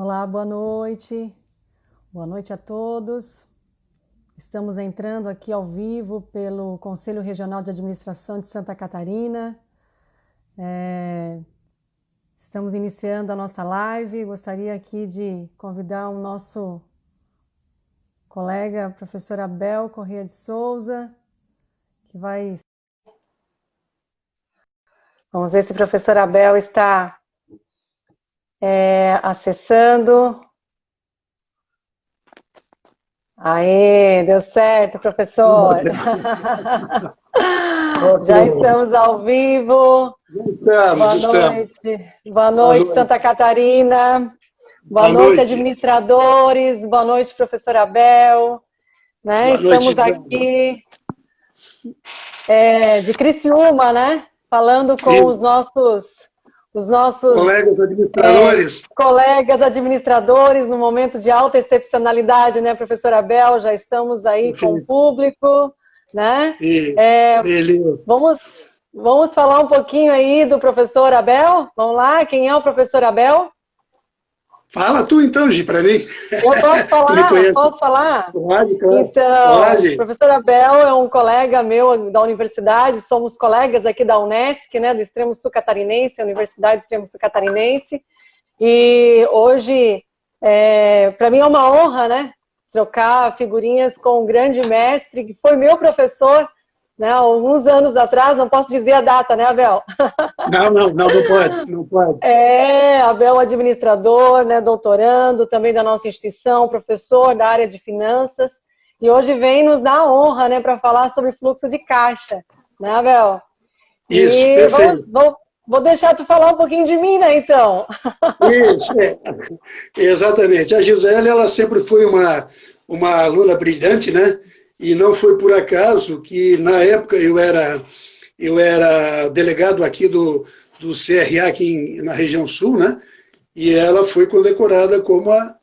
Olá, boa noite. Boa noite a todos. Estamos entrando aqui ao vivo pelo Conselho Regional de Administração de Santa Catarina. Estamos iniciando a nossa live. Gostaria aqui de convidar o nosso colega, professor Abel Corrêa de Souza, que vai... Vamos ver se o professor Abel está acessando. Aê, deu certo, professor. Já estamos ao vivo. Boa noite. Boa noite, Santa Catarina. Boa noite, administradores. Boa noite, professor Abel. Estamos aqui de Criciúma, né? Falando com os nossos colegas administradores. Colegas administradores, no momento de alta excepcionalidade, né, professor Abel? Já estamos aí com o público, né? Vamos falar um pouquinho aí do professor Abel? Vamos lá, quem é o professor Abel? Fala tu então, Gi, para mim. Eu posso falar? Posso falar? Pode, claro. Então, Pode. O professor Abel é um colega meu da universidade, somos colegas aqui da Unesc, né, do Extremo Sul Catarinense, a Universidade do Extremo Sul Catarinense, e hoje, para mim é uma honra, né, trocar figurinhas com um grande mestre, que foi meu professor, né, alguns anos atrás, não posso dizer a data, né, Abel? Não pode. Abel administrador, né, doutorando também da nossa instituição, professor da área de finanças, e hoje vem nos dar a honra, né, para falar sobre fluxo de caixa, né, Abel? Isso, perfeito. Vou deixar tu falar um pouquinho de mim, né, então? Isso, exatamente. A Gisele, ela sempre foi uma aluna brilhante, né? E não foi por acaso que, na época, eu era delegado aqui do CRA, aqui na região sul, né? E ela foi condecorada como a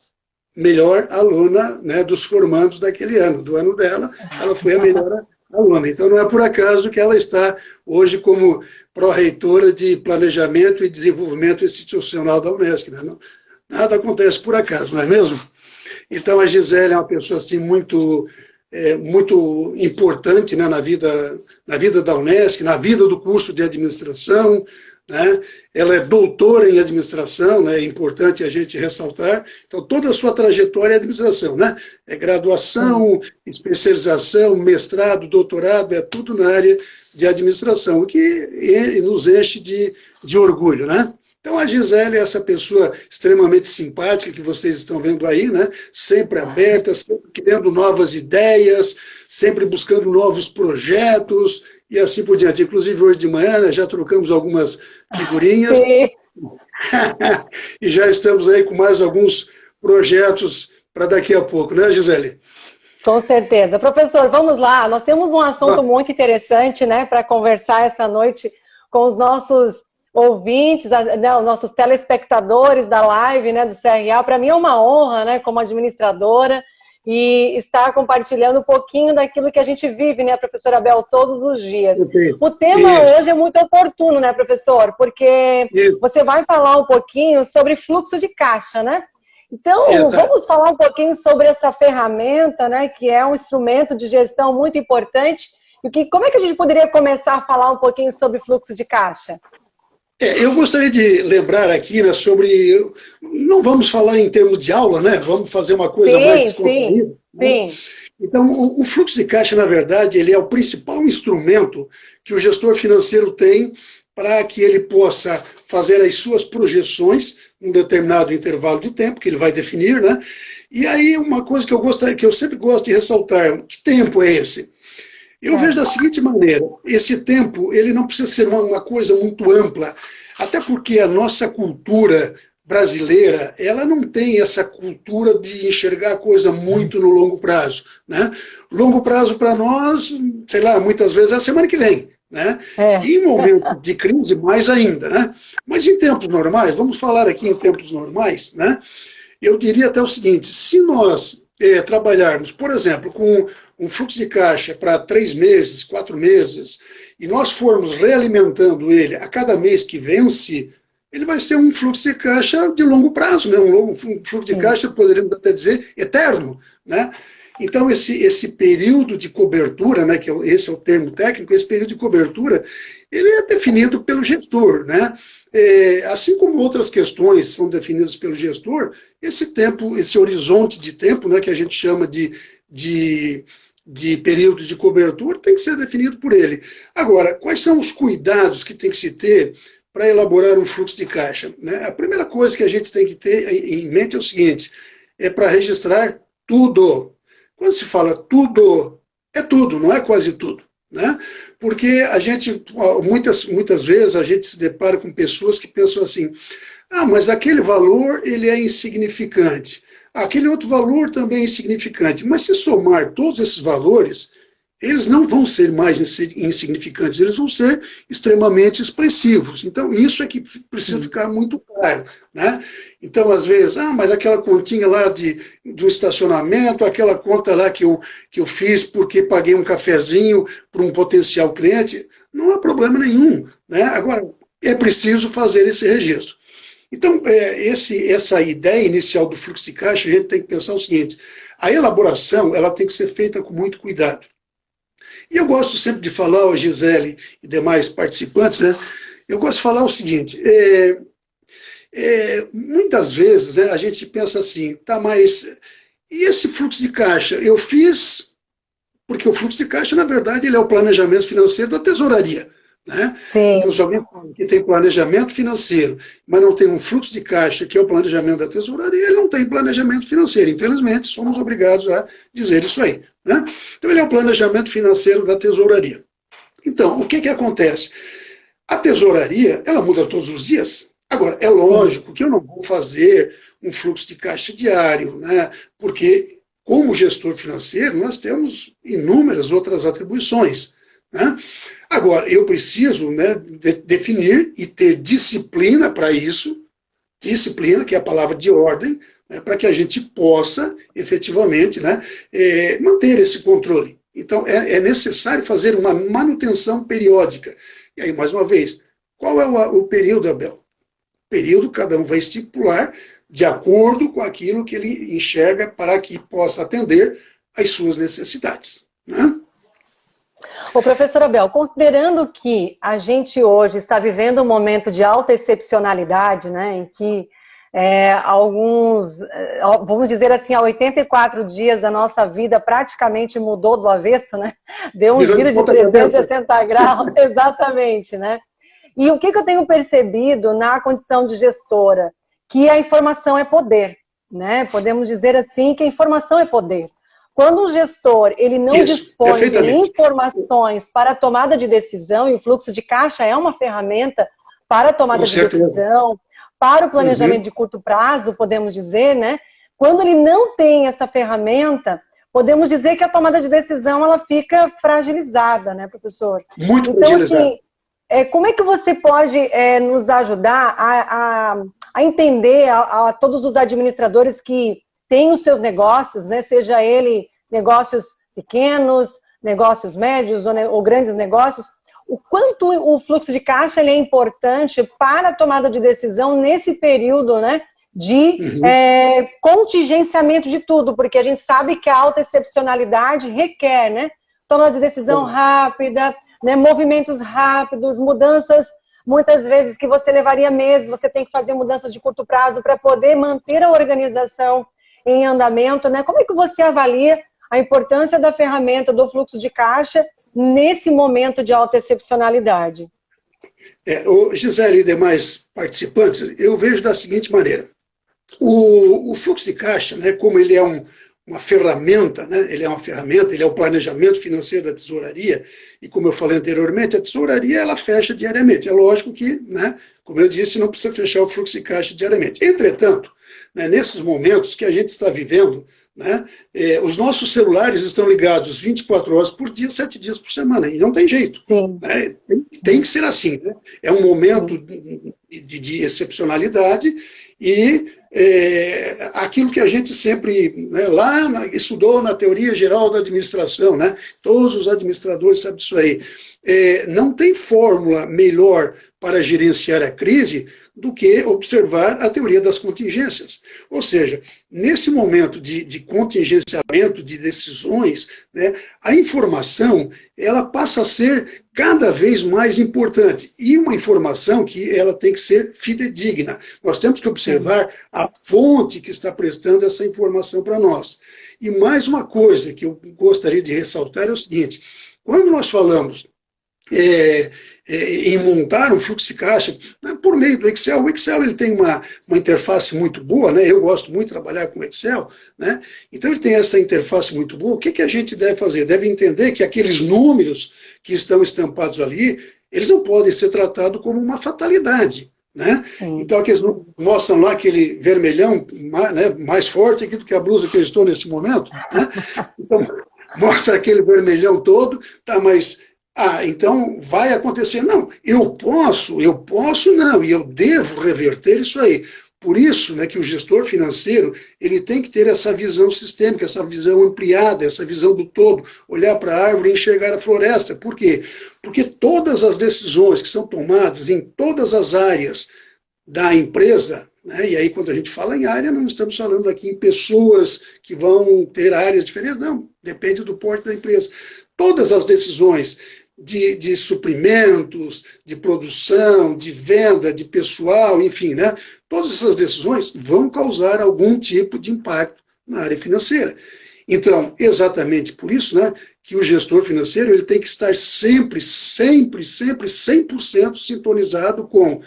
melhor aluna, né, dos formandos daquele ano. Do ano dela, ela foi a melhor aluna. Então, não é por acaso que ela está hoje como pró-reitora de Planejamento e Desenvolvimento Institucional da Unesc, né? Nada acontece por acaso, não é mesmo? Então, a Gisele é uma pessoa assim, muito importante, né, na vida da Unesc, na vida do curso de administração, né? Ela é doutora em administração, né? É importante a gente ressaltar. Então, toda a sua trajetória é administração, né? É graduação, especialização, mestrado, doutorado, é tudo na área de administração, o que nos enche de orgulho, né? Então, a Gisele é essa pessoa extremamente simpática que vocês estão vendo aí, né? Sempre aberta, sempre criando novas ideias, sempre buscando novos projetos e assim por diante. Inclusive, hoje de manhã, né, já trocamos algumas figurinhas e já estamos aí com mais alguns projetos para daqui a pouco, né, Gisele? Com certeza. Professor, vamos lá. Nós temos um assunto muito interessante, né, para conversar essa noite com os nossos ouvintes, né, os nossos telespectadores da live, né, do CRA. Para mim é uma honra, né, como administradora, e estar compartilhando um pouquinho daquilo que a gente vive, né, professor Abel, todos os dias. O tema hoje é muito oportuno, né, professor, porque você vai falar um pouquinho sobre fluxo de caixa, né? Então, vamos falar um pouquinho sobre essa ferramenta, né, que é um instrumento de gestão muito importante. E como é que a gente poderia começar a falar um pouquinho sobre fluxo de caixa? Eu gostaria de lembrar aqui, né, sobre... Não vamos falar em termos de aula, né? Vamos fazer uma coisa mais descontraída. Né? Então, o fluxo de caixa, na verdade, ele é o principal instrumento que o gestor financeiro tem para que ele possa fazer as suas projeções num determinado intervalo de tempo, que ele vai definir, né? E aí, uma coisa que eu sempre gosto de ressaltar, que tempo é esse? Eu vejo da seguinte maneira, esse tempo ele não precisa ser uma coisa muito ampla, até porque a nossa cultura brasileira, ela não tem essa cultura de enxergar a coisa muito no longo prazo, né? Longo prazo para nós, sei lá, muitas vezes é a semana que vem, né? E em momento de crise, mais ainda, né? Mas em tempos normais, vamos falar aqui em tempos normais, né? Eu diria até o seguinte, se nós trabalharmos, por exemplo, com um fluxo de caixa para 3 meses, 4 meses, e nós formos realimentando ele a cada mês que vence, ele vai ser um fluxo de caixa de longo prazo, né? Um fluxo de caixa, poderíamos até dizer, eterno, né? Então, esse período de cobertura, né, esse é o termo técnico, esse período de cobertura, ele é definido pelo gestor, né? Assim como outras questões são definidas pelo gestor, esse tempo, esse horizonte de tempo, né, que a gente chama de período de cobertura, tem que ser definido por ele. Agora, quais são os cuidados que tem que se ter para elaborar um fluxo de caixa, né? A primeira coisa que a gente tem que ter em mente é o seguinte, é para registrar tudo. Quando se fala tudo, é tudo, não é quase tudo, né? Porque a gente, muitas vezes, a gente se depara com pessoas que pensam assim, mas aquele valor, ele é insignificante. Aquele outro valor também é insignificante. Mas se somar todos esses valores, eles não vão ser mais insignificantes, eles vão ser extremamente expressivos. Então, isso é que precisa ficar muito claro, né? Então, às vezes, mas aquela continha lá do estacionamento, aquela conta lá que eu fiz porque paguei um cafezinho para um potencial cliente, não há problema nenhum, né? Agora, é preciso fazer esse registro. Então, essa ideia inicial do fluxo de caixa, a gente tem que pensar o seguinte, a elaboração ela tem que ser feita com muito cuidado. E eu gosto sempre de falar, a Gisele e demais participantes, né? Eu gosto de falar o seguinte, muitas vezes, né, a gente pensa assim, mas e esse fluxo de caixa? Eu fiz, porque o fluxo de caixa, na verdade, ele é o planejamento financeiro da tesouraria. Né? Sim. Então, se alguém fala que tem planejamento financeiro, mas não tem um fluxo de caixa, que é o planejamento da tesouraria, ele não tem planejamento financeiro. Infelizmente, somos obrigados a dizer isso aí. Né? Então, ele é o planejamento financeiro da tesouraria. Então, o que acontece? A tesouraria, ela muda todos os dias. Agora, é lógico que eu não vou fazer um fluxo de caixa diário, né? Porque, como gestor financeiro, nós temos inúmeras outras atribuições. Né? Agora, eu preciso, né, definir e ter disciplina para isso, disciplina, que é a palavra de ordem, né, para que a gente possa, efetivamente, né, manter esse controle. Então, é necessário fazer uma manutenção periódica. E aí, mais uma vez, qual é o período, Abel? O período cada um vai estipular de acordo com aquilo que ele enxerga para que possa atender às suas necessidades. Né? Ô, professor Abel, considerando que a gente hoje está vivendo um momento de alta excepcionalidade, né, em que vamos dizer assim, há 84 dias a nossa vida praticamente mudou do avesso, né? Deu um giro de 360 graus, exatamente, né? E o que eu tenho percebido na condição de gestora? Que a informação é poder, né? Podemos dizer assim que a informação é poder. Quando o gestor ele não dispõe de informações para a tomada de decisão, e o fluxo de caixa é uma ferramenta para a tomada de decisão, para o planejamento de curto prazo, podemos dizer, né? Quando ele não tem essa ferramenta, podemos dizer que a tomada de decisão ela fica fragilizada, né, professor? Muito fragilizada. Assim, como é que você pode nos ajudar a entender a todos os administradores que têm os seus negócios, né? Seja ele negócios pequenos, negócios médios ou grandes negócios, o quanto o fluxo de caixa ele é importante para a tomada de decisão nesse período, né, de contingenciamento de tudo, porque a gente sabe que a alta excepcionalidade requer, né, tomada de decisão rápida, né, movimentos rápidos, mudanças, muitas vezes que você levaria meses, você tem que fazer mudanças de curto prazo para poder manter a organização em andamento, né? Como é que você avalia a importância da ferramenta do fluxo de caixa nesse momento de alta excepcionalidade? Gisele e demais participantes, eu vejo da seguinte maneira. O fluxo de caixa, né, como ele é uma ferramenta, né, ele é o planejamento financeiro da tesouraria, e como eu falei anteriormente, a tesouraria ela fecha diariamente. É lógico que, né, como eu disse, não precisa fechar o fluxo de caixa diariamente. Entretanto, né, nesses momentos que a gente está vivendo, né, os nossos celulares estão ligados 24 horas por dia, 7 dias por semana, e não tem jeito. Né, tem que ser assim. Né? É um momento de excepcionalidade e aquilo que a gente sempre, né, lá estudou na teoria geral da administração, né, todos os administradores sabem disso aí, não tem fórmula melhor para gerenciar a crise do que observar a teoria das contingências. Ou seja, nesse momento de contingenciamento de decisões, né, a informação ela passa a ser cada vez mais importante. E uma informação que ela tem que ser fidedigna. Nós temos que observar a fonte que está prestando essa informação para nós. E mais uma coisa que eu gostaria de ressaltar é o seguinte: quando nós falamos em montar um fluxo de caixa, né, por meio do Excel. O Excel ele tem uma interface muito boa, né? Eu gosto muito de trabalhar com o Excel, né? Então ele tem essa interface muito boa. O que a gente deve fazer? Deve entender que aqueles números que estão estampados ali, eles não podem ser tratados como uma fatalidade, né? Então aqueles mostram lá aquele vermelhão, né, mais forte aqui do que a blusa que eu estou neste momento, né? Então mostra aquele vermelhão todo, tá, mas então vai acontecer. Não, eu posso não, e eu devo reverter isso aí. Por isso, né, que o gestor financeiro ele tem que ter essa visão sistêmica, essa visão ampliada, essa visão do todo, olhar para a árvore e enxergar a floresta. Por quê? Porque todas as decisões que são tomadas em todas as áreas da empresa, né, e aí quando a gente fala em área, não estamos falando aqui em pessoas que vão ter áreas diferentes, não, depende do porte da empresa. Todas as decisões de suprimentos, de produção, de venda, de pessoal, enfim, né? Todas essas decisões vão causar algum tipo de impacto na área financeira. Então, exatamente por isso, né, que o gestor financeiro ele tem que estar sempre 100% sintonizado com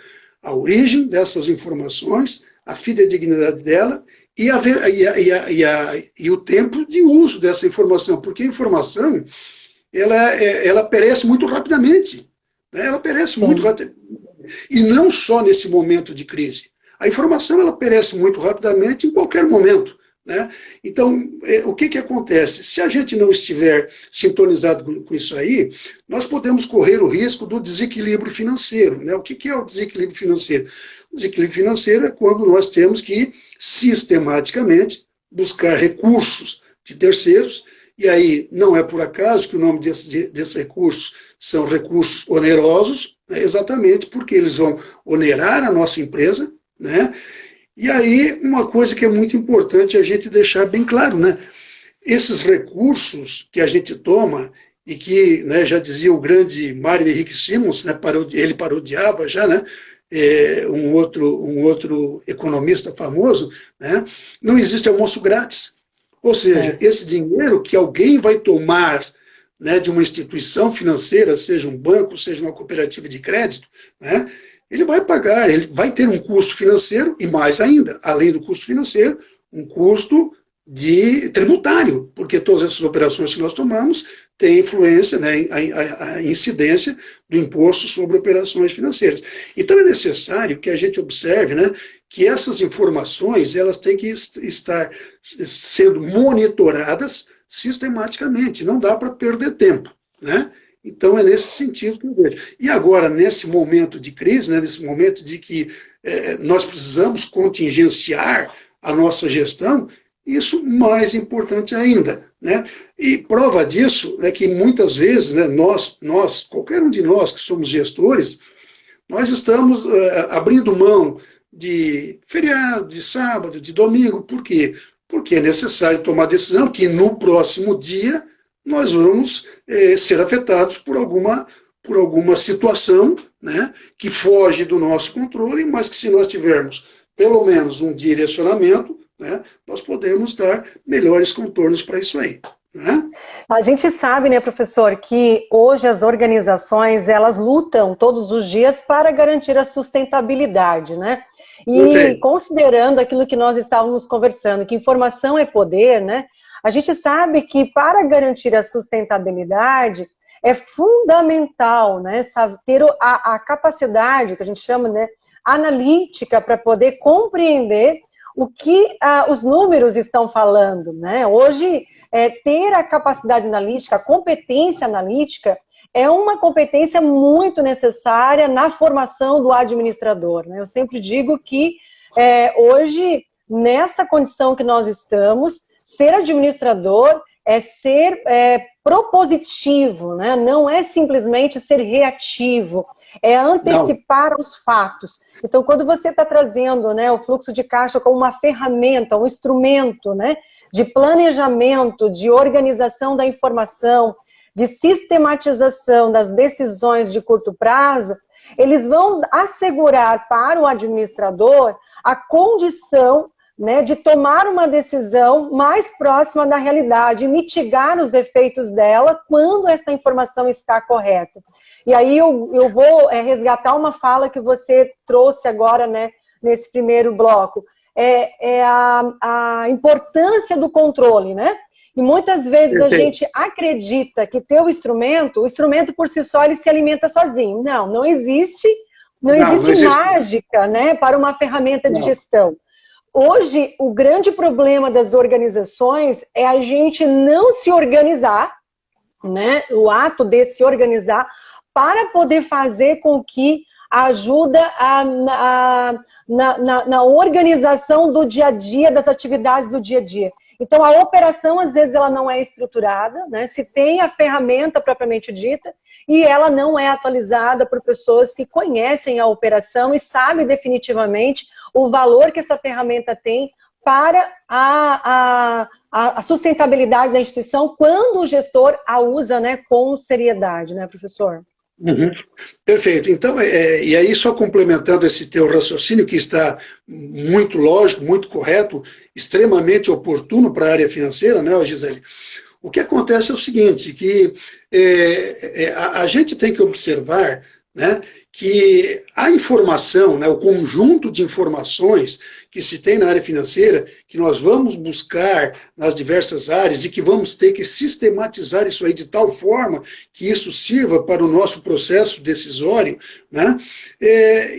a origem dessas informações, a fidedignidade dela e o tempo de uso dessa informação, porque a informação ela perece muito rapidamente. Né? Ela perece muito rapidamente. E não só nesse momento de crise. A informação ela perece muito rapidamente em qualquer momento. Né? Então, o que acontece? Se a gente não estiver sintonizado com isso aí, nós podemos correr o risco do desequilíbrio financeiro. Né? O que é o desequilíbrio financeiro? O desequilíbrio financeiro é quando nós temos que, sistematicamente, buscar recursos de terceiros. E aí, não é por acaso que o nome desses recursos são recursos onerosos, né, exatamente porque eles vão onerar a nossa empresa, né? E aí, uma coisa que é muito importante a gente deixar bem claro, né? Esses recursos que a gente toma, e que, né, já dizia o grande Mário Henrique Simons, né, ele parodiava já, né? Um outro economista famoso, né? Não existe almoço grátis. Ou seja, esse dinheiro que alguém vai tomar, né, de uma instituição financeira, seja um banco, seja uma cooperativa de crédito, né, ele vai pagar, ele vai ter um custo financeiro e mais ainda, além do custo financeiro, um custo tributário, porque todas essas operações que nós tomamos têm influência, né, a incidência do imposto sobre operações financeiras. Então é necessário que a gente observe, né, que essas informações elas têm que estar sendo monitoradas sistematicamente, não dá para perder tempo, né? Então é nesse sentido que eu vejo. E agora, nesse momento de crise, né, nesse momento de que nós precisamos contingenciar a nossa gestão, isso mais importante ainda, né? E prova disso é que muitas vezes, né, nós, qualquer um de nós que somos gestores, nós estamos abrindo mão de feriado, de sábado, de domingo. Por quê? Porque é necessário tomar decisão que no próximo dia nós vamos ser afetados por alguma situação, né, que foge do nosso controle, mas que se nós tivermos pelo menos um direcionamento, né, nós podemos dar melhores contornos para isso aí. Né? A gente sabe, né, professor, que hoje as organizações elas lutam todos os dias para garantir a sustentabilidade, né? E considerando aquilo que nós estávamos conversando, que informação é poder, né? A gente sabe que para garantir a sustentabilidade é fundamental, né, ter a capacidade, que a gente chama, né, analítica, para poder compreender o que os números estão falando, né? Hoje, ter a capacidade analítica, a competência analítica, é uma competência muito necessária na formação do administrador, né? Eu sempre digo que hoje, nessa condição que nós estamos, ser administrador é ser propositivo, né? Não é simplesmente ser reativo, é antecipar os fatos. Então, quando você está trazendo, né, o fluxo de caixa como uma ferramenta, um instrumento, né, de planejamento, de organização da informação, de sistematização das decisões de curto prazo, eles vão assegurar para o administrador a condição, né, de tomar uma decisão mais próxima da realidade, mitigar os efeitos dela quando essa informação está correta. E aí eu vou resgatar uma fala que você trouxe agora, né, nesse primeiro bloco. É a importância do controle, né? E muitas vezes a gente acredita que ter o instrumento por si só ele se alimenta sozinho. Não existe mágica, né, para uma ferramenta de gestão. Hoje, o grande problema das organizações é a gente não se organizar, né, o ato de se organizar, para poder fazer com que ajuda na organização do dia a dia, das atividades do dia a dia. Então, a operação, às vezes, ela não é estruturada, né? Se tem a ferramenta propriamente dita, e ela não é atualizada por pessoas que conhecem a operação e sabem definitivamente o valor que essa ferramenta tem para a sustentabilidade da instituição quando o gestor a usa, né, com seriedade, né, professor? Uhum. Perfeito. Então, e aí só complementando esse teu raciocínio, que está muito lógico, muito correto, extremamente oportuno para a área financeira, né, Gisele? O que acontece é o seguinte, que a gente tem que observar, né, que a informação, né, o conjunto de informações que se tem na área financeira, que nós vamos buscar nas diversas áreas e que vamos ter que sistematizar isso aí de tal forma que isso sirva para o nosso processo decisório, né,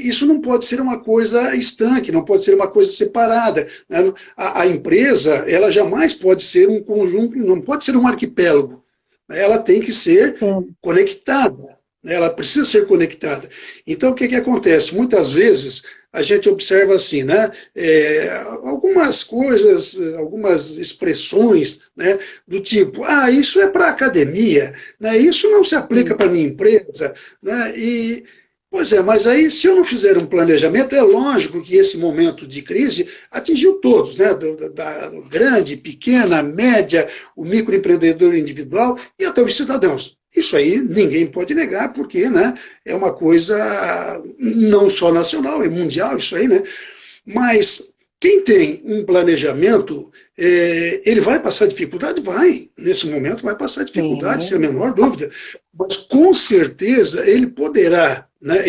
isso não pode ser uma coisa estanque, não pode ser uma coisa separada, né? A empresa, ela jamais pode ser um conjunto, não pode ser um arquipélago, né? Ela tem que ser conectada. Ela precisa ser conectada. Então, o que acontece? Muitas vezes, a gente observa assim, né, algumas coisas, algumas expressões, né, do tipo, isso é para academia, né, isso não se aplica para minha empresa, né, pois é, mas aí, se eu não fizer um planejamento, é lógico que esse momento de crise atingiu todos, né, da grande, pequena, média, o microempreendedor individual e até os cidadãos. Isso aí ninguém pode negar, porque, né, é uma coisa não só nacional, é mundial isso aí, né? Mas quem tem um planejamento, ele vai passar dificuldade? Vai. Nesse momento vai passar dificuldade, sem a menor dúvida. Mas com certeza ele poderá, né,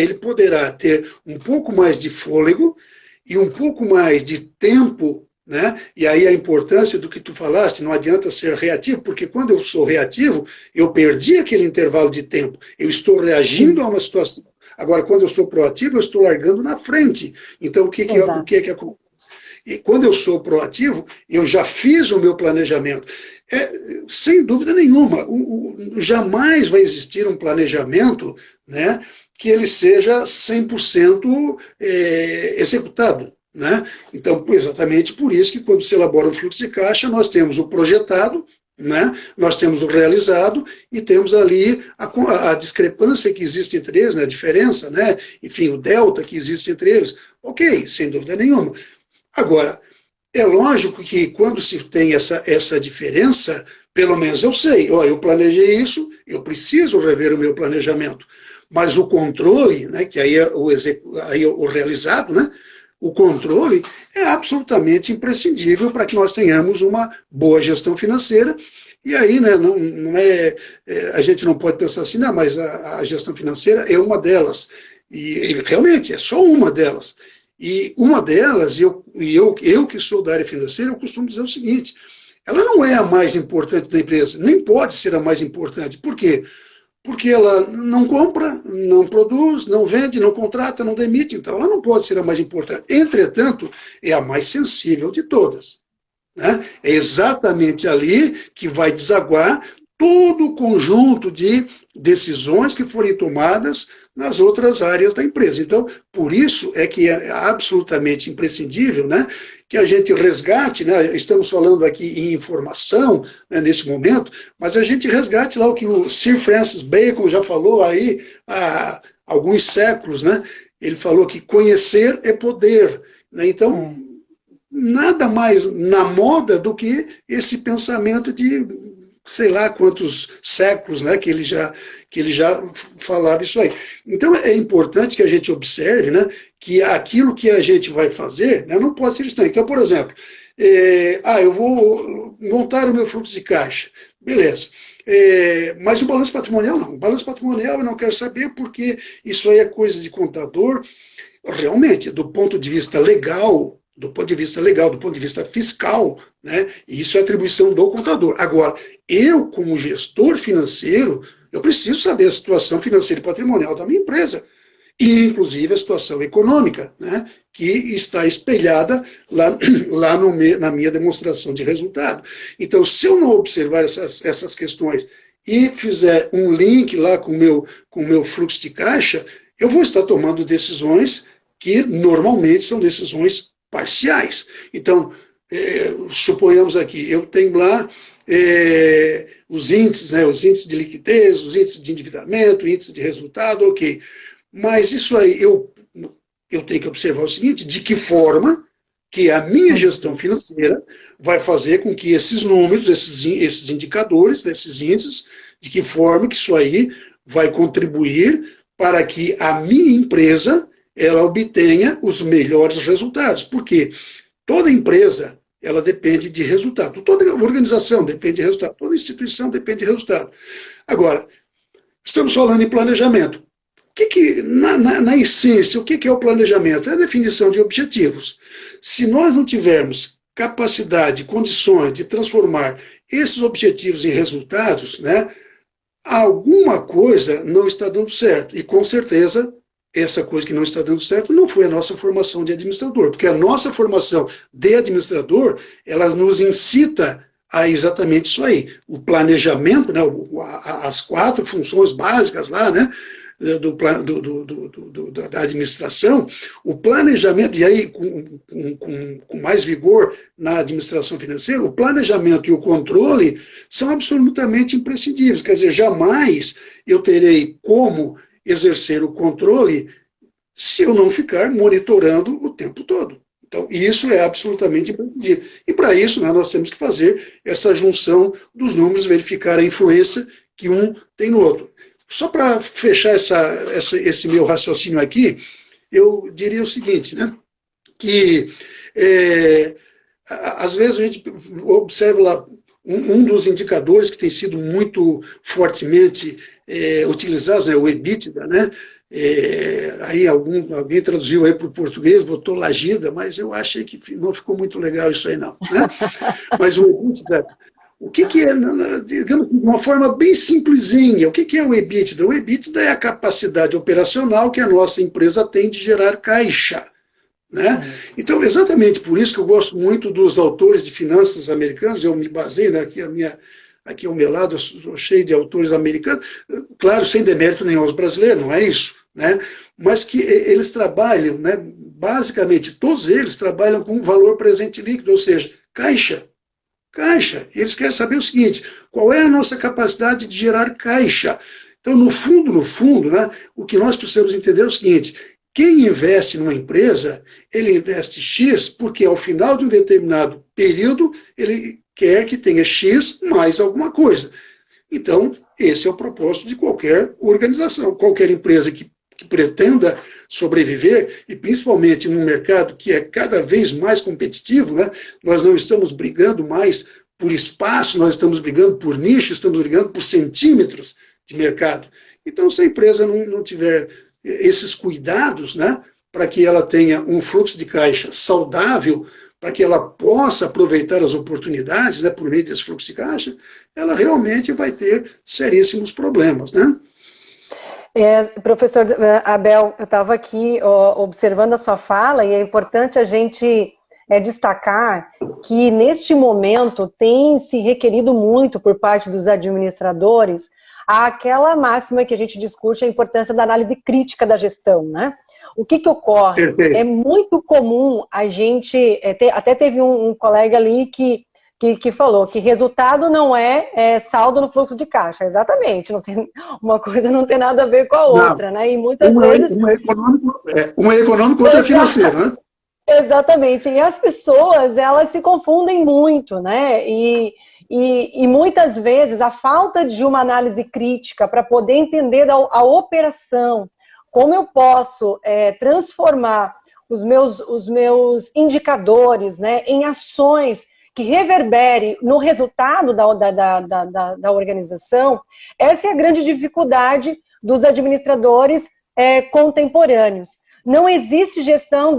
ter um pouco mais de fôlego e um pouco mais de tempo, né? E aí a importância do que tu falaste, não adianta ser reativo, porque quando eu sou reativo, eu perdi aquele intervalo de tempo, eu estou reagindo a uma situação. Agora, quando eu sou proativo, eu estou largando na frente. Então, o que acontece? E quando eu sou proativo, eu já fiz o meu planejamento. Sem dúvida nenhuma, jamais vai existir um planejamento, né, que ele seja 100% executado. Né? Então, exatamente por isso que quando se elabora um fluxo de caixa, nós temos o projetado, né? Nós temos o realizado e temos ali a discrepância que existe entre eles, né? A diferença, né? Enfim, o delta que existe entre eles. Ok, sem dúvida nenhuma. Agora, é lógico que quando se tem essa diferença, pelo menos eu sei, eu planejei isso, eu preciso rever o meu planejamento. Mas o controle, né? Que aí é o realizado, né? O controle é absolutamente imprescindível para que nós tenhamos uma boa gestão financeira. E aí, né, a gente não pode pensar assim, não, mas a gestão financeira é uma delas. E realmente, é só uma delas. E uma delas, eu que sou da área financeira, eu costumo dizer o seguinte, ela não é a mais importante da empresa, nem pode ser a mais importante. Por quê? Porque ela não compra, não produz, não vende, não contrata, não demite, então ela não pode ser a mais importante. Entretanto, é a mais sensível de todas. Né? É exatamente ali que vai desaguar todo o conjunto de decisões que forem tomadas nas outras áreas da empresa. Então, por isso é que é absolutamente imprescindível, né, que a gente resgate, né, estamos falando aqui em informação, né, nesse momento, mas a gente resgate lá o que o Sir Francis Bacon já falou aí há alguns séculos, né? Ele falou que conhecer é poder, né? Então, nada mais na moda do que esse pensamento de sei lá quantos séculos, né, que ele já falava isso aí. Então é importante que a gente observe, né, que aquilo que a gente vai fazer, né, não pode ser estranho. Então, por exemplo, eu vou montar o meu fluxo de caixa, beleza. Mas o balanço patrimonial não. O balanço patrimonial eu não quero saber porque isso aí é coisa de contador. Realmente, do ponto de vista legal, do ponto de vista fiscal, né, isso é atribuição do contador. Agora, eu, como gestor financeiro, eu preciso saber a situação financeira e patrimonial da minha empresa, e inclusive a situação econômica, né, que está espelhada lá na minha demonstração de resultado. Então, se eu não observar essas questões e fizer um link lá com o meu fluxo de caixa, eu vou estar tomando decisões que normalmente são decisões parciais. Então, suponhamos aqui, eu tenho lá os índices, né, os índices de liquidez, os índices de endividamento, índice de resultado, ok. Mas isso aí, eu tenho que observar o seguinte, de que forma que a minha gestão financeira vai fazer com que esses números, esses indicadores, desses índices, de que forma que isso aí vai contribuir para que a minha empresa ela obtenha os melhores resultados. Porque toda empresa ela depende de resultado. Toda organização depende de resultado. Toda instituição depende de resultado. Agora, estamos falando em planejamento. Na essência, o que é o planejamento? É a definição de objetivos. Se nós não tivermos capacidade, condições de transformar esses objetivos em resultados, né, alguma coisa não está dando certo. E, com certeza, essa coisa que não está dando certo não foi a nossa formação de administrador, porque a nossa formação de administrador, ela nos incita a exatamente isso aí. O planejamento, né, as 4 funções básicas lá, né, da administração, o planejamento, e aí com mais vigor na administração financeira, o planejamento e o controle são absolutamente imprescindíveis. Quer dizer, jamais eu terei como exercer o controle se eu não ficar monitorando o tempo todo. Então, isso é absolutamente imprescindível. E para isso, né, nós temos que fazer essa junção dos números, verificar a influência que um tem no outro. Só para fechar esse meu raciocínio aqui, eu diria o seguinte, né, que às vezes a gente observa lá um dos indicadores que tem sido muito fortemente utilizados, né, o EBITDA, né, aí alguém traduziu aí para o português, botou Lagida, mas eu achei que não ficou muito legal isso aí não, né? Mas o EBITDA, o que é, digamos, de uma forma bem simplesinha, o que é o EBITDA? O EBITDA é a capacidade operacional que a nossa empresa tem de gerar caixa, né? Então, exatamente por isso que eu gosto muito dos autores de finanças americanos, eu me baseio, né, aqui ao meu lado, eu estou cheio de autores americanos, claro, sem demérito nenhum aos brasileiros, não é isso, né? Mas que eles trabalham, né, basicamente, todos eles trabalham com valor presente líquido, ou seja, caixa. Caixa. Eles querem saber o seguinte, qual é a nossa capacidade de gerar caixa? Então, no fundo, né, o que nós precisamos entender é o seguinte, quem investe numa empresa, ele investe X porque ao final de um determinado período, ele quer que tenha X mais alguma coisa. Então, esse é o propósito de qualquer organização, qualquer empresa que pretenda sobreviver, e principalmente num mercado que é cada vez mais competitivo, né? Nós não estamos brigando mais por espaço, nós estamos brigando por nicho, estamos brigando por centímetros de mercado. Então, se a empresa não tiver esses cuidados, né, para que ela tenha um fluxo de caixa saudável, para que ela possa aproveitar as oportunidades, né, por meio desse fluxo de caixa, ela realmente vai ter seríssimos problemas, né? Professor Abel, eu estava aqui observando a sua fala e é importante a gente destacar que neste momento tem se requerido muito por parte dos administradores aquela máxima que a gente discute, a importância da análise crítica da gestão, né? O que ocorre? É muito comum a gente, até teve um colega ali que que falou que resultado não é saldo no fluxo de caixa. Exatamente, não tem, uma coisa não tem nada a ver com a outra, Não. né? E muitas vezes... Um é econômico, outro é financeiro, né? Exatamente, e as pessoas, elas se confundem muito, né? E muitas vezes a falta de uma análise crítica para poder entender a operação, como eu posso transformar os meus indicadores, né, em ações que reverberem no resultado da organização, essa é a grande dificuldade dos administradores contemporâneos. Não existe gestão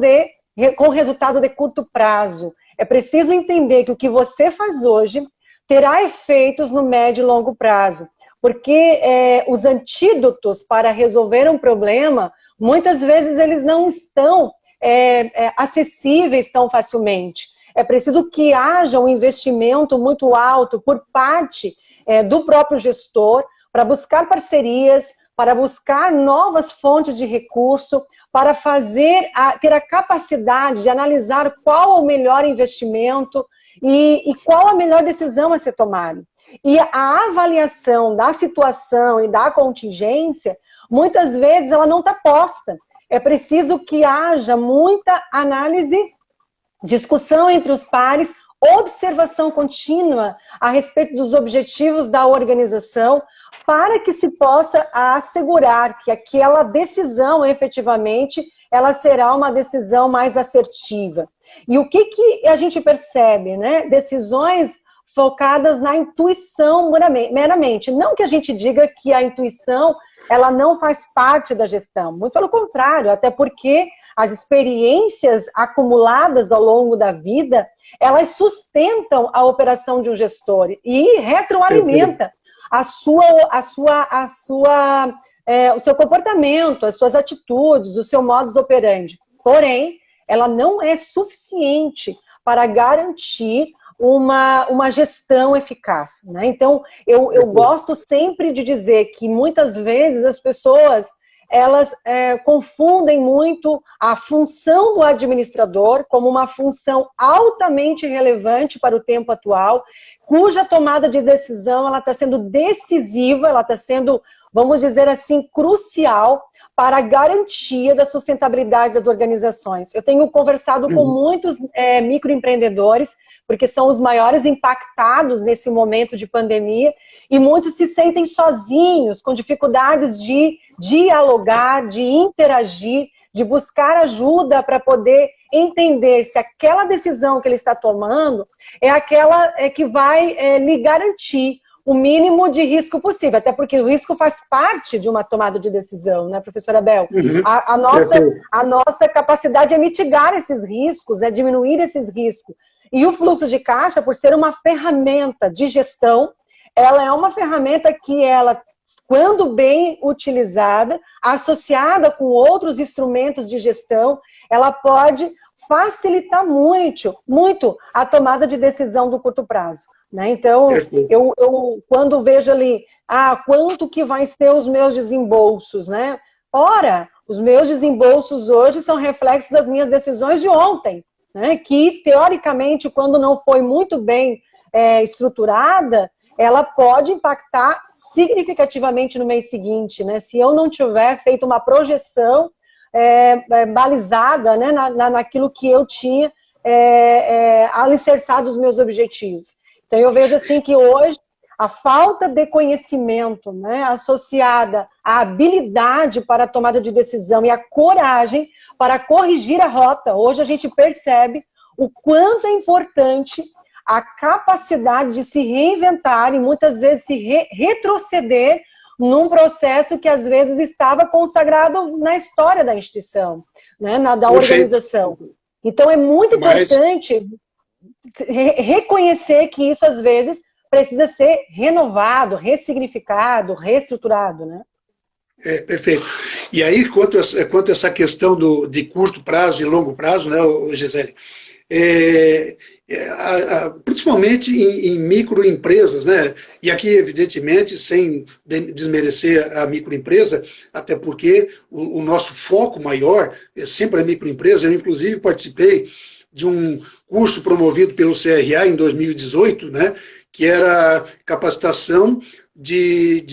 com resultado de curto prazo. É preciso entender que o que você faz hoje terá efeitos no médio e longo prazo, porque os antídotos para resolver um problema, muitas vezes eles não estão acessíveis tão facilmente. É preciso que haja um investimento muito alto por parte do próprio gestor para buscar parcerias, para buscar novas fontes de recurso, para ter a capacidade de analisar qual o melhor investimento e qual a melhor decisão a ser tomada. E a avaliação da situação e da contingência, muitas vezes ela não está posta. É preciso que haja muita análise, discussão entre os pares, observação contínua a respeito dos objetivos da organização, para que se possa assegurar que aquela decisão, efetivamente, ela será uma decisão mais assertiva. E o que a gente percebe, né? Decisões focadas na intuição meramente. Não que a gente diga que a intuição, ela não faz parte da gestão. Muito pelo contrário, até porque as experiências acumuladas ao longo da vida, elas sustentam a operação de um gestor e retroalimenta o seu comportamento, as suas atitudes, o seu modus operandi. Porém, ela não é suficiente para garantir uma gestão eficaz, né? Então, eu gosto sempre de dizer que muitas vezes as pessoas elas confundem muito a função do administrador como uma função altamente relevante para o tempo atual, cuja tomada de decisão ela está sendo decisiva, ela está sendo, vamos dizer assim, crucial para a garantia da sustentabilidade das organizações. Eu tenho conversado com muitos microempreendedores, porque são os maiores impactados nesse momento de pandemia, e muitos se sentem sozinhos, com dificuldades de dialogar, de interagir, de buscar ajuda para poder entender se aquela decisão que ele está tomando é aquela que vai lhe garantir o mínimo de risco possível, até porque o risco faz parte de uma tomada de decisão, né, professora Bel? A nossa capacidade é mitigar esses riscos, é diminuir esses riscos. E o fluxo de caixa, por ser uma ferramenta de gestão, ela é uma ferramenta que ela, quando bem utilizada, associada com outros instrumentos de gestão, ela pode facilitar muito a tomada de decisão do curto prazo, né? Então, eu quando vejo ali, quanto que vai ser os meus desembolsos, né? Ora, os meus desembolsos hoje são reflexos das minhas decisões de ontem, né? Que, teoricamente, quando não foi muito bem estruturada, ela pode impactar significativamente no mês seguinte, né? Se eu não tiver feito uma projeção balizada, né, naquilo que eu tinha alicerçado os meus objetivos. Então, eu vejo assim que hoje a falta de conhecimento, né, associada à habilidade para a tomada de decisão e à coragem para corrigir a rota, hoje a gente percebe o quanto é importante a capacidade de se reinventar e muitas vezes se retroceder num processo que às vezes estava consagrado na história da instituição, né, da organização. Então é muito importante reconhecer que isso às vezes precisa ser renovado, ressignificado, reestruturado, né? Perfeito. E aí, quanto a essa questão de curto prazo e longo prazo, né, Gisele, principalmente em microempresas, né? E aqui, evidentemente, sem desmerecer a microempresa, até porque o nosso foco maior é sempre a microempresa. Eu, inclusive, participei de um curso promovido pelo CRA em 2018, né, que era capacitação de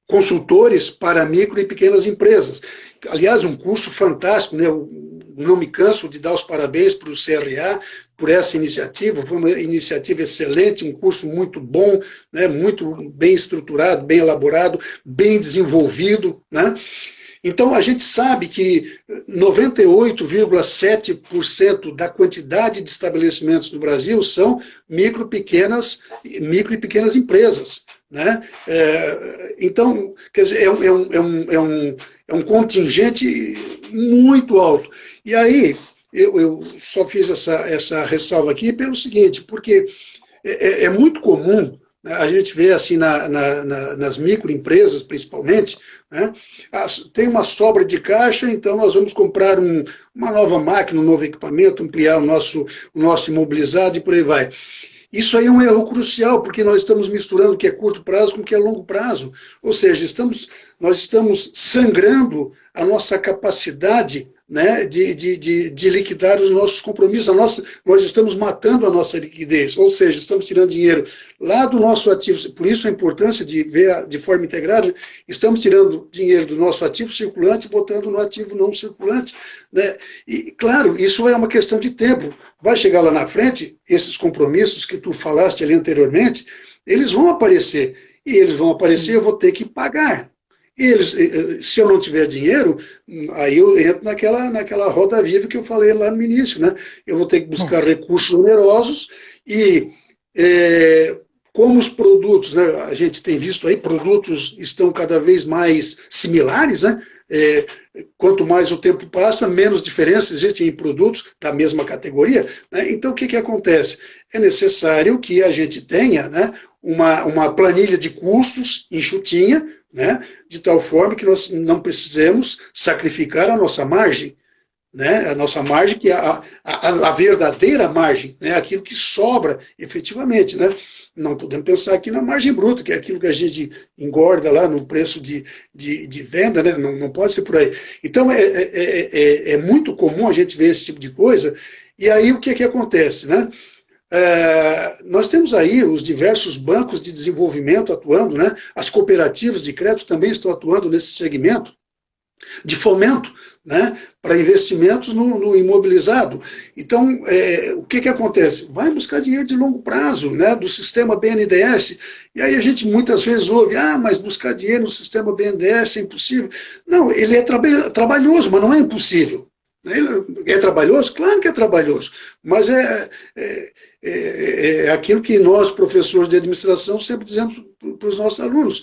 consultores para micro e pequenas empresas. Aliás, um curso fantástico, né? Eu não me canso de dar os parabéns para o CRA por essa iniciativa. Foi uma iniciativa excelente, um curso muito bom, né? Muito bem estruturado, bem elaborado, bem desenvolvido, né? Então, a gente sabe que 98,7% da quantidade de estabelecimentos no Brasil são micro e pequenas empresas, né? Então, quer dizer, é um contingente muito alto. E aí, eu só fiz essa ressalva aqui pelo seguinte, porque é muito comum, né, a gente ver assim nas microempresas, principalmente, né, tem uma sobra de caixa, então nós vamos comprar uma nova máquina, um novo equipamento, ampliar o nosso imobilizado e por aí vai. Isso aí é um erro crucial, porque nós estamos misturando o que é curto prazo com o que é longo prazo. Ou seja, nós estamos sangrando a nossa capacidade, né, de liquidar os nossos compromissos. Nós estamos matando a nossa liquidez, ou seja, estamos tirando dinheiro lá do nosso ativo. Por isso a importância de ver de forma integrada, estamos tirando dinheiro do nosso ativo circulante e botando no ativo não circulante, né? E, claro, isso é uma questão de tempo. Vai chegar lá na frente, esses compromissos que tu falaste ali anteriormente, eles vão aparecer. E eles vão aparecer, eu vou ter que pagar. Se eu não tiver dinheiro, aí eu entro naquela roda viva que eu falei lá no início, né? Eu vou ter que buscar recursos onerosos e como os produtos, né, a gente tem visto aí, produtos estão cada vez mais similares, né? Quanto mais o tempo passa, menos diferença existe em produtos da mesma categoria, né? Então, o que acontece? É necessário que a gente tenha, né, uma planilha de custos enxutinha, né, de tal forma que nós não precisemos sacrificar a nossa margem, né, a nossa margem, que é a verdadeira margem, né, aquilo que sobra efetivamente, né? Não podemos pensar aqui na margem bruta, que é aquilo que a gente engorda lá no preço de venda, né? Não pode ser por aí. Então, é muito comum a gente ver esse tipo de coisa, e aí o que acontece, né? Nós temos aí os diversos bancos de desenvolvimento atuando, né? As cooperativas de crédito também estão atuando nesse segmento de fomento, né, para investimentos no imobilizado. Então, o que acontece? Vai buscar dinheiro de longo prazo, né, do sistema BNDES, e aí a gente muitas vezes ouve, mas buscar dinheiro no sistema BNDES é impossível. Não, ele é trabalhoso, mas não é impossível. É trabalhoso? Claro que é trabalhoso, mas é aquilo que nós, professores de administração, sempre dizemos para os nossos alunos.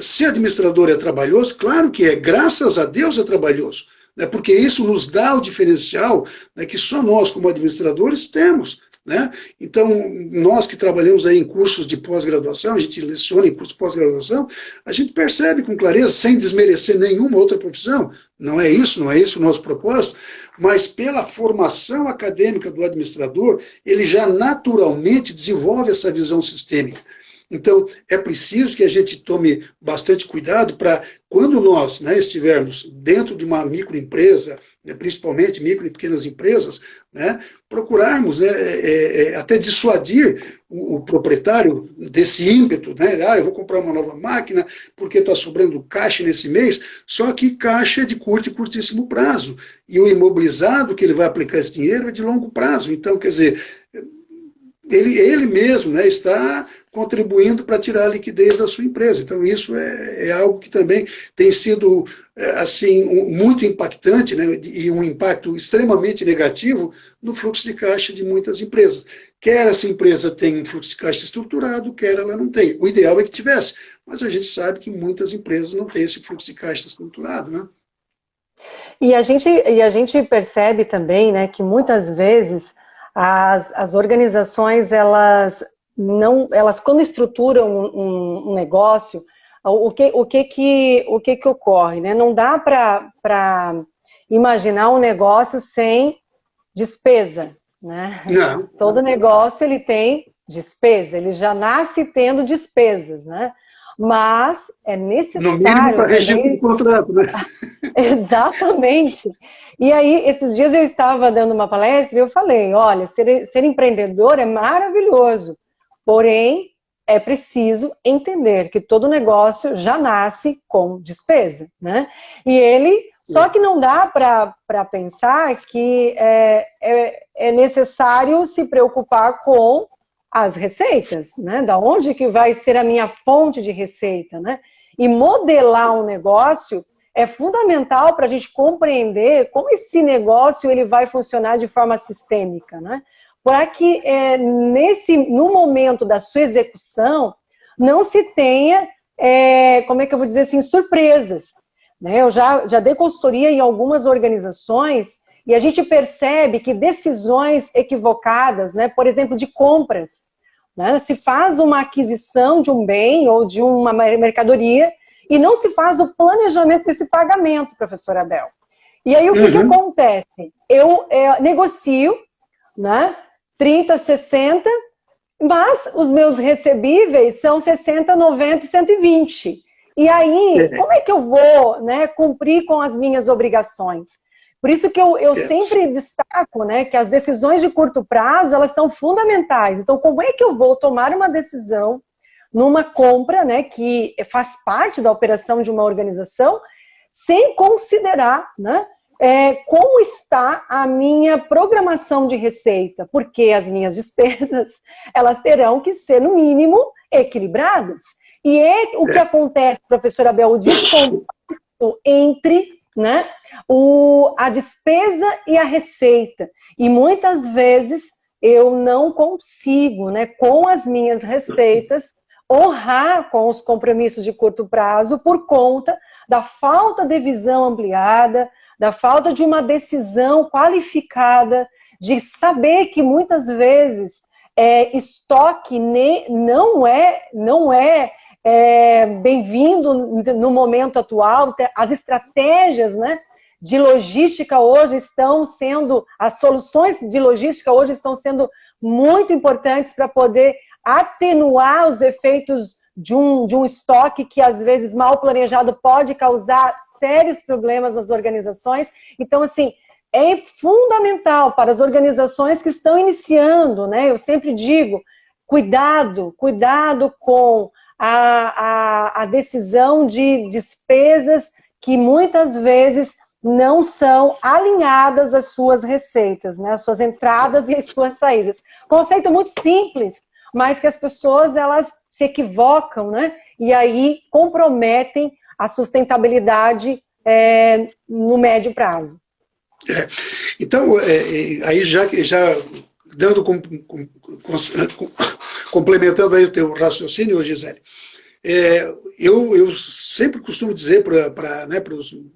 Se administrador é trabalhoso, claro que é, graças a Deus é trabalhoso, né, porque isso nos dá o diferencial, né, que só nós, como administradores, temos. Né? Então, nós que trabalhamos aí em cursos de pós-graduação, a gente leciona em cursos de pós-graduação, a gente percebe com clareza, sem desmerecer nenhuma outra profissão, não é isso o nosso propósito, mas pela formação acadêmica do administrador, ele já naturalmente desenvolve essa visão sistêmica. Então, é preciso que a gente tome bastante cuidado para, quando nós, né, estivermos dentro de uma microempresa, né, principalmente micro e pequenas empresas, né, procurarmos até dissuadir o proprietário desse ímpeto, né, eu vou comprar uma nova máquina porque está sobrando caixa nesse mês, só que caixa é de curto e curtíssimo prazo, e o imobilizado que ele vai aplicar esse dinheiro é de longo prazo. Então, quer dizer, ele mesmo, né, está contribuindo para tirar a liquidez da sua empresa. Então, isso é algo que também tem sido assim, muito impactante, né, e um impacto extremamente negativo no fluxo de caixa de muitas empresas. Quer essa empresa tenha um fluxo de caixa estruturado, quer ela não tenha. O ideal é que tivesse, mas a gente sabe que muitas empresas não têm esse fluxo de caixa estruturado, né? E a gente percebe também, né, que muitas vezes as organizações, elas quando estruturam um negócio, o que ocorre, né? Não dá para imaginar um negócio sem despesa, né? Não. Todo negócio ele tem despesa, ele já nasce tendo despesas, né? Mas é necessário... No mínimo para regime do contrato, né? Exatamente. E aí, esses dias eu estava dando uma palestra e eu falei, olha, ser empreendedor é maravilhoso, porém, é preciso entender que todo negócio já nasce com despesa, né? E só que não dá para pensar que é necessário se preocupar com as receitas, né? Da onde que vai ser a minha fonte de receita, né? E modelar um negócio é fundamental para a gente compreender como esse negócio ele vai funcionar de forma sistêmica, né? Para que no momento da sua execução não se tenha, como é que eu vou dizer assim, surpresas. Né? Eu já dei consultoria em algumas organizações e a gente percebe que decisões equivocadas, né, por exemplo, de compras, né, se faz uma aquisição de um bem ou de uma mercadoria e não se faz o planejamento desse pagamento, professor Abel. E aí o que acontece? Eu negocio, né, 30, 60, mas os meus recebíveis são 60, 90 e 120. E aí, como é que eu vou, né, cumprir com as minhas obrigações? Por isso que eu sempre destaco, né, que as decisões de curto prazo, elas são fundamentais. Então, como é que eu vou tomar uma decisão numa compra, né, que faz parte da operação de uma organização, sem considerar, né, como está a minha programação de receita? Porque as minhas despesas, elas terão que ser, no mínimo, equilibradas. E o que acontece, professora Abel, o descompasso entre, né, a despesa e a receita. E muitas vezes eu não consigo, né, com as minhas receitas, honrar com os compromissos de curto prazo por conta da falta de visão ampliada, da falta de uma decisão qualificada, de saber que muitas vezes estoque não é bem-vindo no momento atual. As estratégias, né, de logística hoje as soluções de logística hoje estão sendo muito importantes para poder atenuar os efeitos de um estoque que, às vezes, mal planejado pode causar sérios problemas nas organizações. Então, assim, é fundamental para as organizações que estão iniciando, né? Eu sempre digo, cuidado com a decisão de despesas que muitas vezes não são alinhadas às suas receitas, né? As suas entradas e as suas saídas. Conceito muito simples, mas que as pessoas, elas se equivocam, né? E aí comprometem a sustentabilidade no médio prazo. Então, aí já dando complementando aí o teu raciocínio, Gisele, eu sempre costumo dizer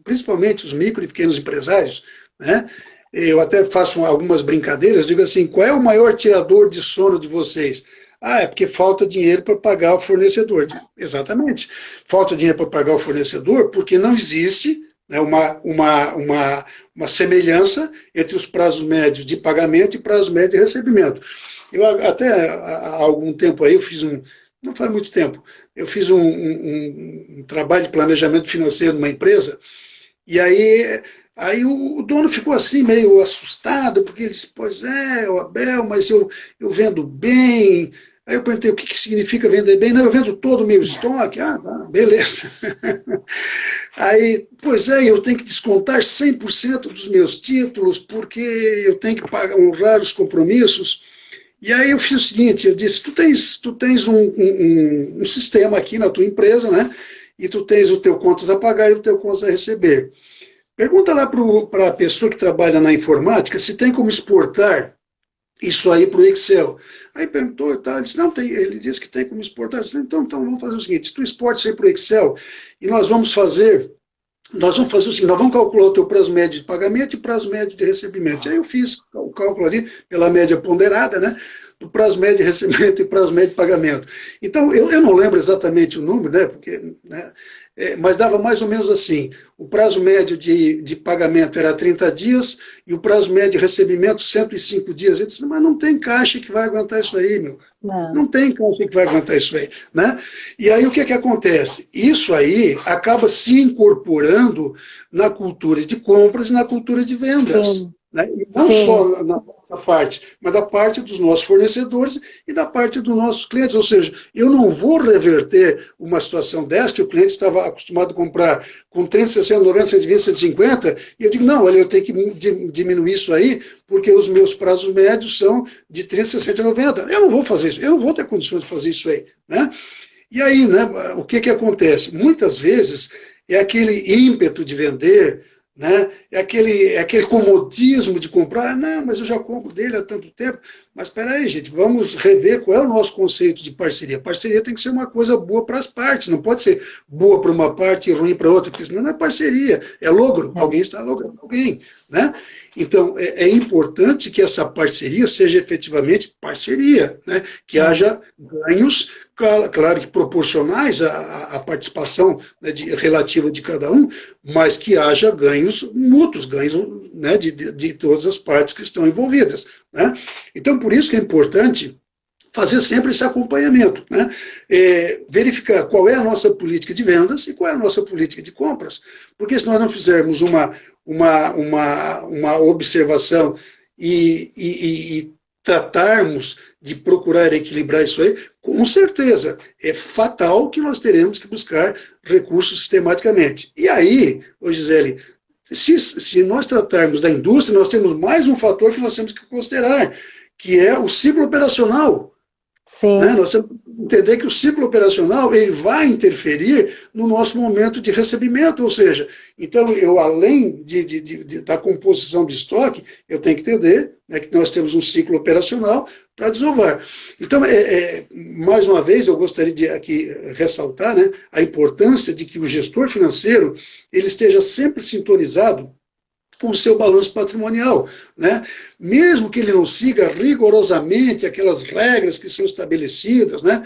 principalmente os micro e pequenos empresários, né? Eu até faço algumas brincadeiras, digo assim, qual é o maior tirador de sono de vocês? É porque falta dinheiro para pagar o fornecedor. Exatamente. Falta dinheiro para pagar o fornecedor porque não existe, né, uma semelhança entre os prazos médios de pagamento e prazos médios de recebimento. Eu até há algum tempo aí, não faz muito tempo, eu fiz um trabalho de planejamento financeiro numa empresa, e aí o dono ficou assim, meio assustado, porque ele disse, pois Abel, mas eu vendo bem. Aí eu perguntei, o que significa vender bem? Não, eu vendo todo o meu estoque. Beleza. Aí, pois eu tenho que descontar 100% dos meus títulos, porque eu tenho que honrar os compromissos. E aí eu fiz o seguinte, eu disse, tu tens um sistema aqui na tua empresa, né? E tu tens o teu contas a pagar e o teu contas a receber. Pergunta lá para a pessoa que trabalha na informática se tem como exportar isso aí para o Excel. Aí perguntou e tal, ele disse, não, ele disse que tem como exportar. Eu disse, então vamos fazer o seguinte, tu exporta isso aí para o Excel e nós vamos fazer o seguinte, nós vamos calcular o teu prazo médio de pagamento e prazo médio de recebimento. Aí eu fiz o cálculo ali, pela média ponderada, né, do prazo médio de recebimento e prazo médio de pagamento. Então, eu não lembro exatamente o número, né, porque, né, mas dava mais ou menos assim, o prazo médio de pagamento era 30 dias e o prazo médio de recebimento 105 dias. Eu disse, mas não tem caixa que vai aguentar isso aí, meu cara. Não tem caixa que vai aguentar isso aí. Né? E aí o que acontece? Isso aí acaba se incorporando na cultura de compras e na cultura de vendas. Sim. Né? E não só na nossa parte, mas da parte dos nossos fornecedores e da parte dos nossos clientes. Ou seja, eu não vou reverter uma situação dessa, que o cliente estava acostumado a comprar com 30, 60, 90, 120, 150, e eu digo, não, olha, eu tenho que diminuir isso aí, porque os meus prazos médios são de 30, 60, 90. Eu não vou fazer isso, eu não vou ter condições de fazer isso aí. Né? E aí, né, o que acontece? Muitas vezes é aquele ímpeto de vender, né? É aquele comodismo de comprar, não, mas eu já compro dele há tanto tempo. Mas espera aí, gente, vamos rever qual é o nosso conceito de parceria. Parceria tem que ser uma coisa boa para as partes, não pode ser boa para uma parte e ruim para outra, porque senão não é parceria, é logro, alguém está logrando alguém. Né? Então, é importante que essa parceria seja efetivamente parceria, né? Que haja ganhos, claro que proporcionais à participação, né, relativa de cada um, mas que haja ganhos mútuos, ganhos, né, de todas as partes que estão envolvidas. Né? Então, por isso que é importante fazer sempre esse acompanhamento, né? Verificar qual é a nossa política de vendas e qual é a nossa política de compras, porque se nós não fizermos uma observação e tratarmos de procurar equilibrar isso aí, com certeza é fatal que nós teremos que buscar recursos sistematicamente. E aí, Gisele, se nós tratarmos da indústria, nós temos mais um fator que nós temos que considerar, que é o ciclo operacional. Sim. Né? Nós temos que entender que o ciclo operacional ele vai interferir no nosso momento de recebimento, ou seja, então eu além da composição de estoque, eu tenho que entender, né, que nós temos um ciclo operacional para desovar. Então, mais uma vez, eu gostaria de aqui ressaltar, né, a importância de que o gestor financeiro ele esteja sempre sintonizado com o seu balanço patrimonial, né? Mesmo que ele não siga rigorosamente aquelas regras que são estabelecidas, né,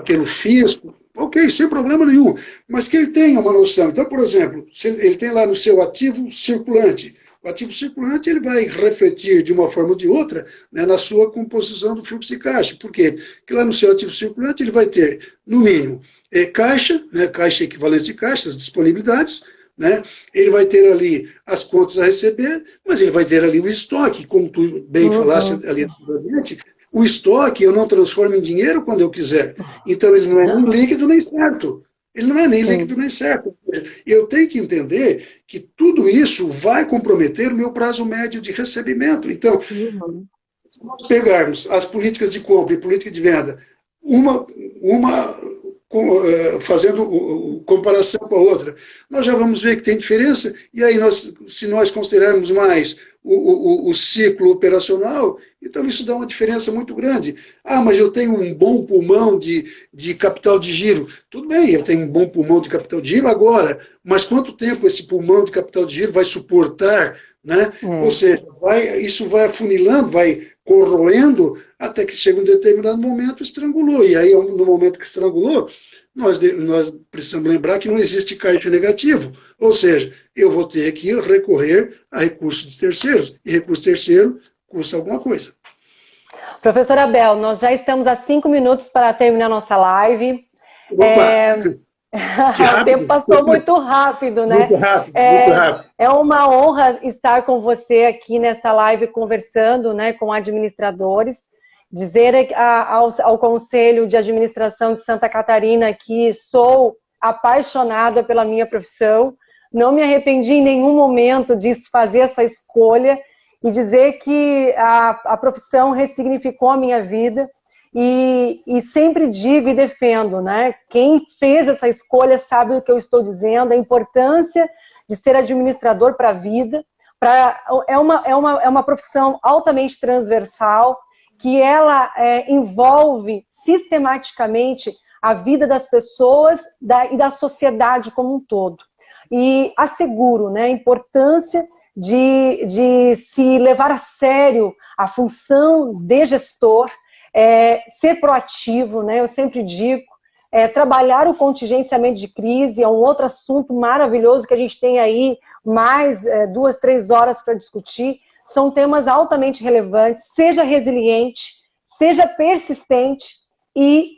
pelo fisco, ok, sem problema nenhum, mas que ele tenha uma noção. Então, por exemplo, se ele tem lá no seu ativo circulante, o ativo circulante ele vai refletir de uma forma ou de outra, né, na sua composição do fluxo de caixa. Por quê? Porque lá no seu ativo circulante ele vai ter, no mínimo, caixa, né, caixa equivalente de caixas, disponibilidades, né? Ele vai ter ali as contas a receber, mas ele vai ter ali o estoque, como tu bem falaste ali anteriormente, o estoque eu não transformo em dinheiro quando eu quiser. Então ele não é nem líquido nem certo. Ele não é nem líquido nem certo. Eu tenho que entender que tudo isso vai comprometer o meu prazo médio de recebimento. Então, se nós pegarmos as políticas de compra e política de venda, fazendo comparação com a outra, nós já vamos ver que tem diferença, e aí se nós considerarmos mais o ciclo operacional, então isso dá uma diferença muito grande. Ah, mas eu tenho um bom pulmão de capital de giro. Tudo bem, eu tenho um bom pulmão de capital de giro agora, mas quanto tempo esse pulmão de capital de giro vai suportar, né? Ou seja, isso vai afunilando, vai corroendo, até que chega um determinado momento, estrangulou. E aí, no momento que estrangulou, nós precisamos lembrar que não existe caixa negativo. Ou seja, eu vou ter que recorrer a recursos de terceiros. E recurso terceiro custa alguma coisa. Professor Abel, nós já estamos a 5 minutos para terminar nossa live. O tempo passou muito rápido, né? Muito rápido. É uma honra estar com você aqui nessa live conversando, né, com administradores. Dizer ao Conselho de Administração de Santa Catarina que sou apaixonada pela minha profissão, não me arrependi em nenhum momento de fazer essa escolha e dizer que a profissão ressignificou a minha vida. E sempre digo e defendo, né? Quem fez essa escolha sabe o que eu estou dizendo, a importância de ser administrador para a vida. É uma profissão altamente transversal, que ela envolve sistematicamente a vida das pessoas e da sociedade como um todo. E asseguro, né, a importância de se levar a sério a função de gestor, ser proativo, né? Eu sempre digo, trabalhar o contingenciamento de crise, é um outro assunto maravilhoso que a gente tem aí mais 2, 3 horas para discutir. São temas altamente relevantes. Seja resiliente, seja persistente e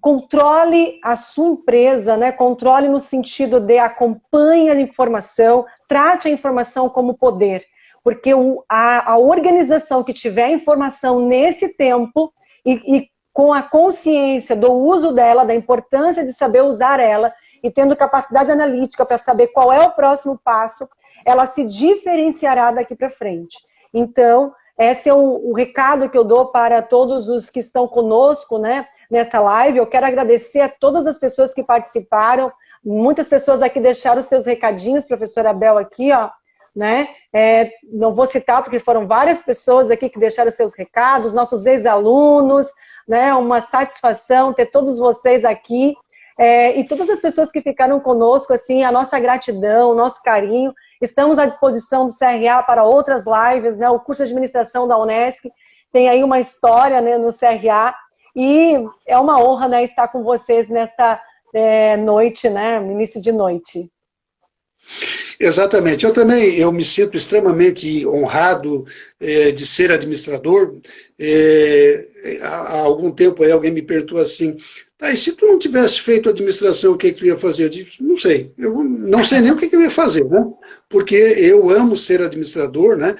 controle a sua empresa, né? Controle no sentido de acompanhe a informação, trate a informação como poder, porque a organização que tiver informação nesse tempo e com a consciência do uso dela, da importância de saber usar ela e tendo capacidade analítica para saber qual é o próximo passo, ela se diferenciará daqui para frente. Então, esse é o recado que eu dou para todos os que estão conosco, né, nessa live. Eu quero agradecer a todas as pessoas que participaram. Muitas pessoas aqui deixaram seus recadinhos, professora Bel, aqui, ó, né? Não vou citar porque foram várias pessoas aqui que deixaram seus recados, nossos ex-alunos, né? Uma satisfação ter todos vocês aqui. E todas as pessoas que ficaram conosco, assim, a nossa gratidão, o nosso carinho. Estamos à disposição do CRA para outras lives, né? O curso de administração da Unesc tem aí uma história, né, no CRA, e é uma honra, né, estar com vocês nesta noite, né, início de noite. Exatamente. Eu me sinto extremamente honrado de ser administrador. Há algum tempo aí alguém me perguntou assim: e se tu não tivesse feito administração, o que tu ia fazer? Eu disse, não sei. Eu não sei nem o que eu ia fazer, né? Porque eu amo ser administrador, né?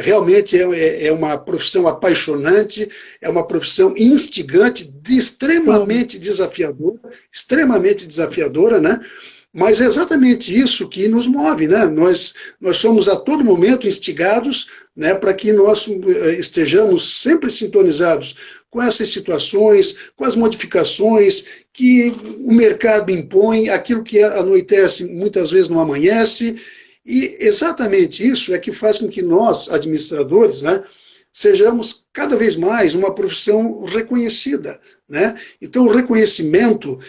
Realmente é uma profissão apaixonante, é uma profissão instigante, extremamente desafiadora, né? Mas é exatamente isso que nos move, né? Nós somos a todo momento instigados, né, para que nós estejamos sempre sintonizados com essas situações, com as modificações que o mercado impõe, aquilo que anoitece muitas vezes não amanhece, e exatamente isso é que faz com que nós, administradores, né, sejamos cada vez mais uma profissão reconhecida, né? Então, o reconhecimento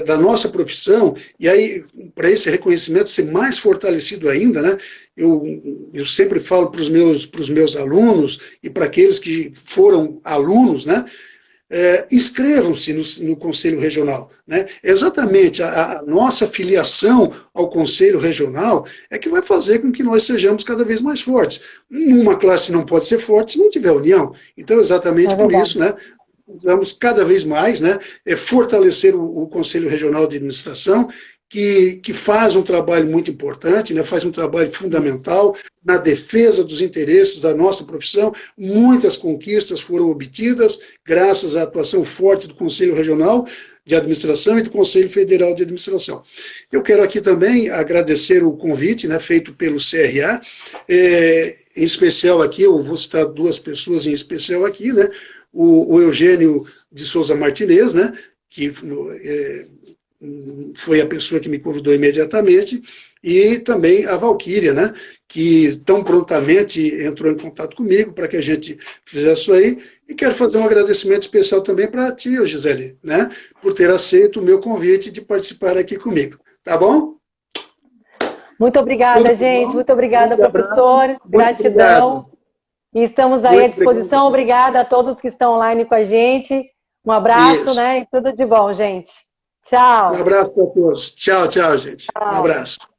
da nossa profissão, e aí, para esse reconhecimento ser mais fortalecido ainda, né, eu sempre falo para os meus alunos e para aqueles que foram alunos, né, inscrevam-se no Conselho Regional, né? Exatamente a nossa filiação ao Conselho Regional é que vai fazer com que nós sejamos cada vez mais fortes. Uma classe não pode ser forte se não tiver união. Então, exatamente por isso, né, precisamos cada vez mais, né, fortalecer o Conselho Regional de Administração, que faz um trabalho muito importante, né, faz um trabalho fundamental na defesa dos interesses da nossa profissão. Muitas conquistas foram obtidas graças à atuação forte do Conselho Regional de Administração e do Conselho Federal de Administração. Eu quero aqui também agradecer o convite, né, feito pelo CRA, em especial aqui, eu vou citar 2 pessoas em especial aqui, né, o Eugênio de Souza Martinez, né, que foi a pessoa que me convidou imediatamente, e também a Valquíria, né, que tão prontamente entrou em contato comigo para que a gente fizesse isso aí. E quero fazer um agradecimento especial também para ti, Gisele, né, por ter aceito o meu convite de participar aqui comigo. Tá bom? Muito obrigada, gente. Muito obrigada, professor. Gratidão. E estamos aí à disposição. Obrigada a todos que estão online com a gente. Um abraço, né? E tudo de bom, gente. Tchau. Um abraço para todos. Tchau, gente. Tchau. Um abraço.